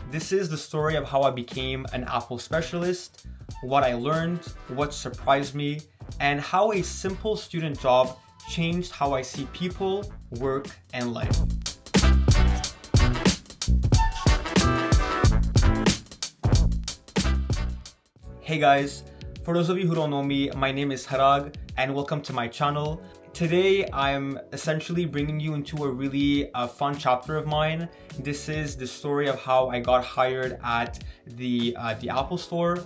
This is the story of how I became an Apple specialist, what I learned, what surprised me, and how a simple student job changed how I see people, work, and life. Hey guys, for those of you who don't know me, my name is Hrag and welcome to my channel. Today I'm essentially bringing you into a really fun chapter of mine. This is the story of how I got hired at the Apple Store.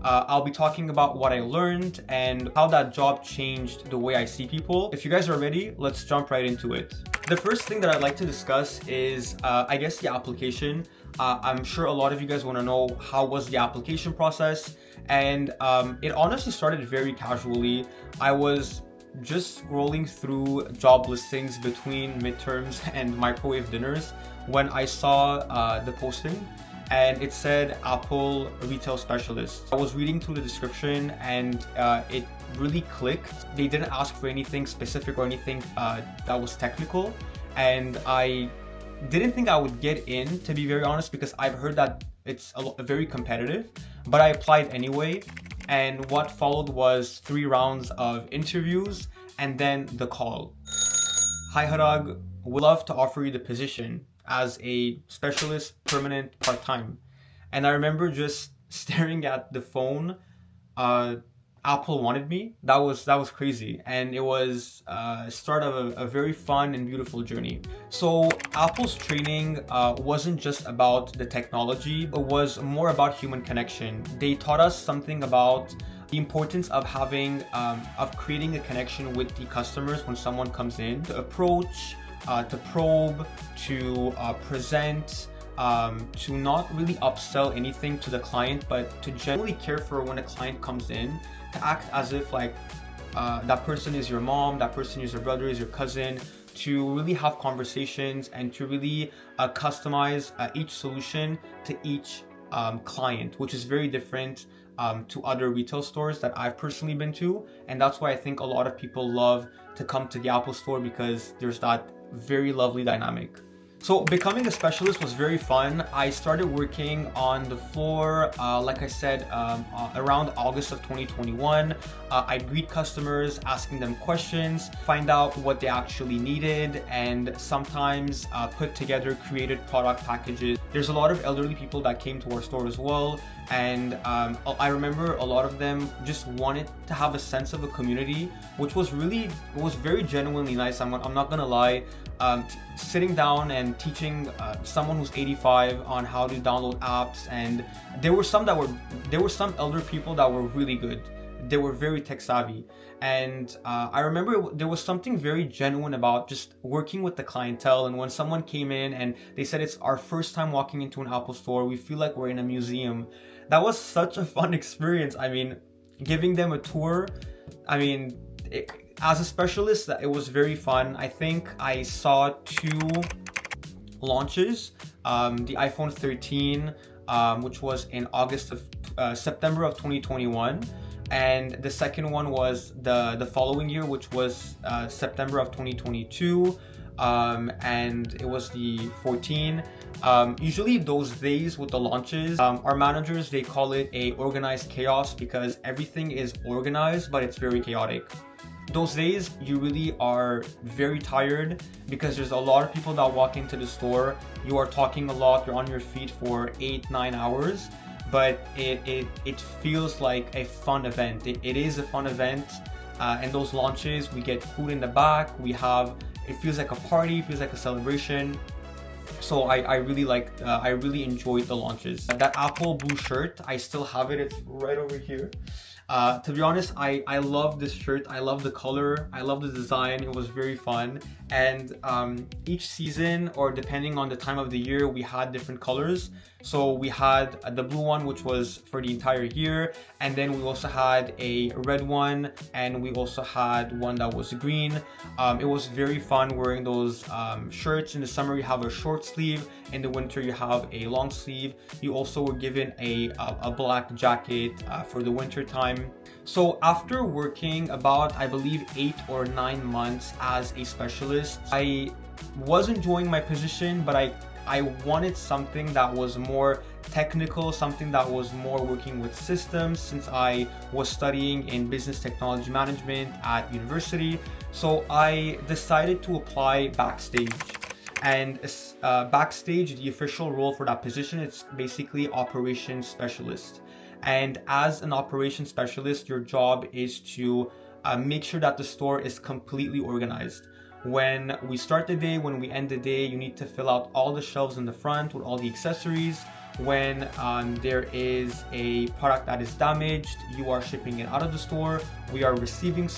I'll be talking about what I learned and how that job changed the way I see people. If you guys are ready, let's jump right into it. The first thing that I'd like to discuss is, I guess, the application. I'm sure a lot of you guys want to know how was the application process, and it honestly started very casually. I was just scrolling through job listings between midterms and microwave dinners when I saw the posting, and it said Apple retail specialist. I was reading through the description and it really clicked. They didn't ask for anything specific or anything that was technical, and I didn't think I would get in, to be very honest, because I've heard that it's very competitive, but I applied anyway. And what followed was 3 rounds of interviews and then the call. Hi Hrag, we'd love to offer you the position as a specialist, permanent, part-time. And I remember just staring at the phone. Apple wanted me. That was crazy, and it was start of a very fun and beautiful journey. So Apple's training wasn't just about the technology, it was more about human connection. They taught us something about the importance of creating a connection with the customers when someone comes in, to approach, to probe, to present, to not really upsell anything to the client, but to genuinely care for when a client comes in, to act as if like that person is your mom, that person is your brother, is your cousin, to really have conversations and to really customize each solution to each client, which is very different to other retail stores that I've personally been to. And that's why I think a lot of people love to come to the Apple Store, because there's that very lovely dynamic. So becoming a specialist was very fun. I started working on the floor, like I said, around August of 2021. I'd greet customers, asking them questions, find out what they actually needed, and sometimes put together created product packages. There's a lot of elderly people that came to our store as well, and I remember a lot of them just wanted to have a sense of a community, which was very genuinely nice. I'm not gonna lie. Sitting down and teaching someone who's 85 on how to download apps, and there were some elder people that were really good. They were very tech savvy, and I remember there was something very genuine about just working with the clientele. And when someone came in and they said it's our first time walking into an Apple store, we feel like we're in a museum. That was such a fun experience. I mean, giving them a tour, as a specialist, it was very fun. I think I saw 2 launches. The iPhone 13, which was in September of 2021. And the second one was the following year, which was September of 2022. And it was the 14. Usually those days with the launches, our managers, they call it a organized chaos, because everything is organized, but it's very chaotic. Those days, you really are very tired because there's a lot of people that walk into the store. You are talking a lot, you're on your feet for 8-9 hours, but it feels like a fun event. It is a fun event, and those launches, we get food in the back, it feels like a party, it feels like a celebration. So I really enjoyed the launches. That Apple blue shirt, I still have it, it's right over here. To be honest, I love this shirt. I love the color. I love the design. It was very fun. And each season, or depending on the time of the year, we had different colors. So we had the blue one, which was for the entire year. And then we also had a red one. And we also had one that was green. It was very fun wearing those shirts. In the summer, you have a short sleeve. In the winter, you have a long sleeve. You also were given a black jacket for the winter time. So after working about, I believe, 8 or 9 months as a specialist, I was enjoying my position, but I I wanted something that was more technical, something that was more working with systems, since I was studying in business technology management at university. So I decided to apply backstage. And backstage, the official role for that position, it's basically operations specialist. And as an operations specialist, your job is to make sure that the store is completely organized. When we start the day, when we end the day, you need to fill out all the shelves in the front with all the accessories. When there is a product that is damaged, you are shipping it out of the store. We are receiving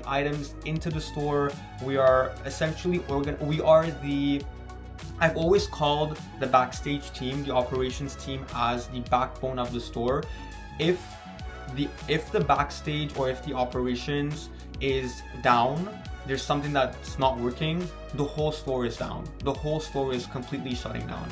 items into the store. We are essentially I've always called the backstage team, the operations team, as the backbone of the store. If the backstage or if the operations is down, there's something that's not working, the whole store is down. The whole store is completely shutting down.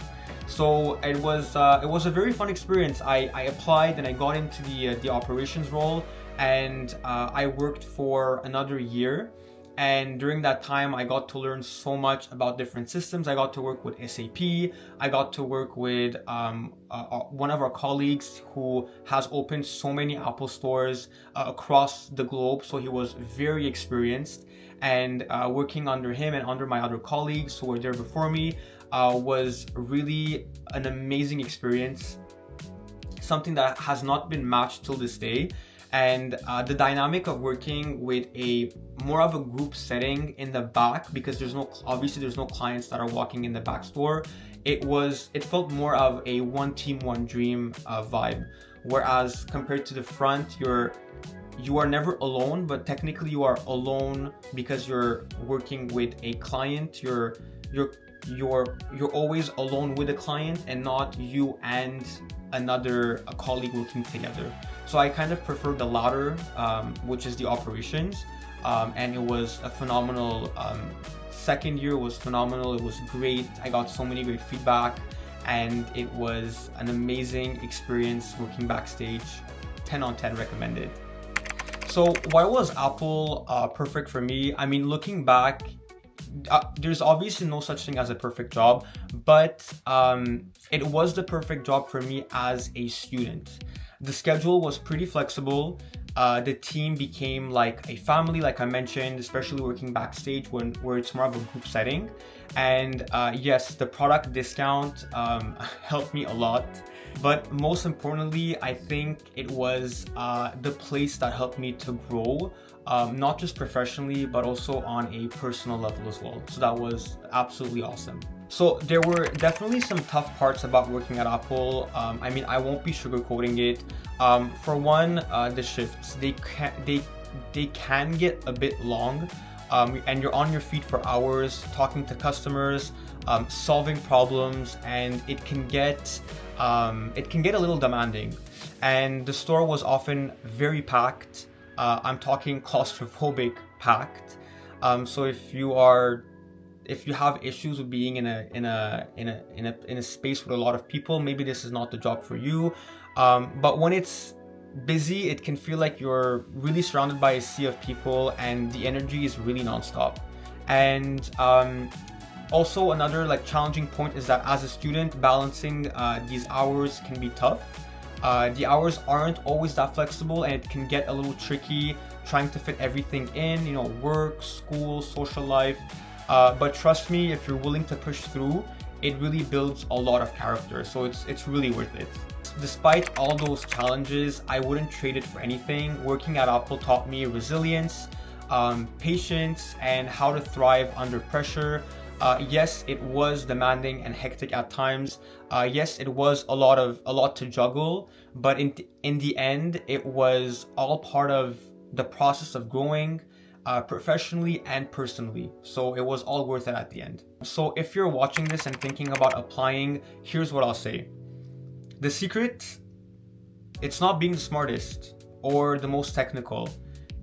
So it was a very fun experience. I applied and I got into the operations role, and I worked for another year. And during that time, I got to learn so much about different systems. I got to work with SAP. I got to work with one of our colleagues who has opened so many Apple stores across the globe. So he was very experienced. And working under him and under my other colleagues who were there before me was really an amazing experience. Something that has not been matched till this day. And the dynamic of working with a more of a group setting in the back, because there's no clients that are walking in the back store. It felt more of a one team, one dream vibe. Whereas compared to the front, you are never alone, but technically you are alone because you're working with a client. You're always alone with a client and not you and a colleague working together. So I kind of prefer the latter, which is the operations. And it was a phenomenal, second year was phenomenal. It was great. I got so many great feedback, and it was an amazing experience working backstage. 10 on 10 recommended. So why was Apple perfect for me? I mean, looking back, there's obviously no such thing as a perfect job, but it was the perfect job for me as a student. The schedule was pretty flexible. The team became like a family, like I mentioned, especially working backstage where it's more of a group setting. And yes, the product discount helped me a lot. But most importantly, I think it was the place that helped me to grow, not just professionally, but also on a personal level as well. So that was absolutely awesome. So there were definitely some tough parts about working at Apple. I mean, I won't be sugarcoating it. For one, the shifts, they can get a bit long, and you're on your feet for hours, talking to customers, solving problems, and it can get a little demanding. And the store was often very packed. I'm talking claustrophobic packed. So if you have issues with being in a space with a lot of people, maybe this is not the job for you. But when it's busy, it can feel like you're really surrounded by a sea of people, and the energy is really nonstop. And also another challenging point is that as a student, balancing these hours can be tough. The hours aren't always that flexible, and it can get a little tricky trying to fit everything in, work, school, social life. But trust me, if you're willing to push through, it really builds a lot of character. So it's really worth it. Despite all those challenges, I wouldn't trade it for anything. Working at Apple taught me resilience, patience, and how to thrive under pressure. Yes, it was demanding and hectic at times. Yes, it was a lot to juggle, but in the end, it was all part of the process of growing professionally and personally. So it was all worth it at the end. So if you're watching this and thinking about applying, here's what I'll say. The secret, it's not being the smartest or the most technical.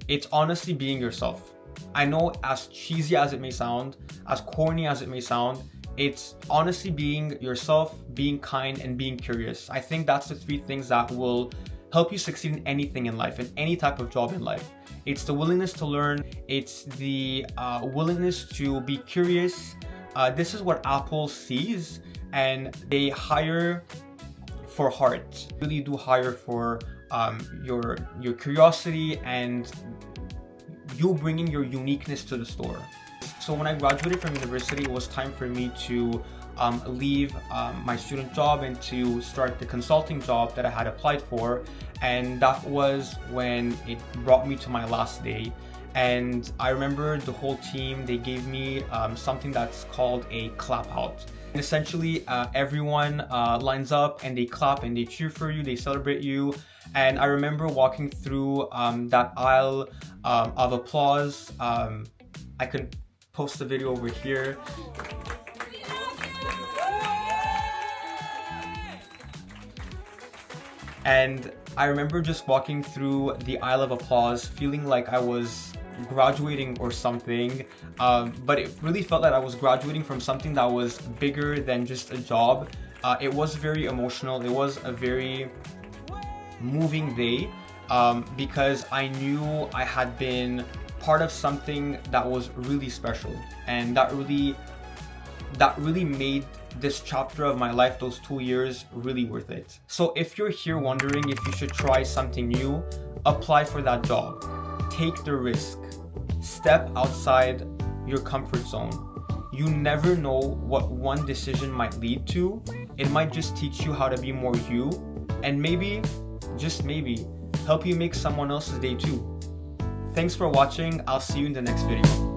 It's honestly being yourself. I know, as cheesy as it may sound, as corny as it may sound, it's honestly being yourself, being kind, and being curious. I think that's the three things that will help you succeed in anything in life, in any type of job in life. It's the willingness to learn. It's the willingness to be curious, this is what Apple sees, and they hire for heart. Really do hire for your curiosity and you bringing your uniqueness to the store. So when I graduated from university, it was time for me to leave my student job and to start the consulting job that I had applied for. And that was when it brought me to my last day. And I remember the whole team, they gave me something that's called a clap out. And essentially, everyone lines up and they clap and they cheer for you, they celebrate you. And I remember walking through that aisle of applause. I can post the video over here. And I remember just walking through the aisle of applause, feeling like I was graduating or something, but it really felt like I was graduating from something that was bigger than just a job. It was very emotional. It was a very moving day because I knew I had been part of something that was really special, and that really made this chapter of my life, those 2 years, really worth it. So if you're here wondering if you should try something new, apply for that job. Take the risk. Step outside your comfort zone. You never know what one decision might lead to. It might just teach you how to be more you, and maybe, just maybe, help you make someone else's day too. Thanks for watching. I'll see you in the next video.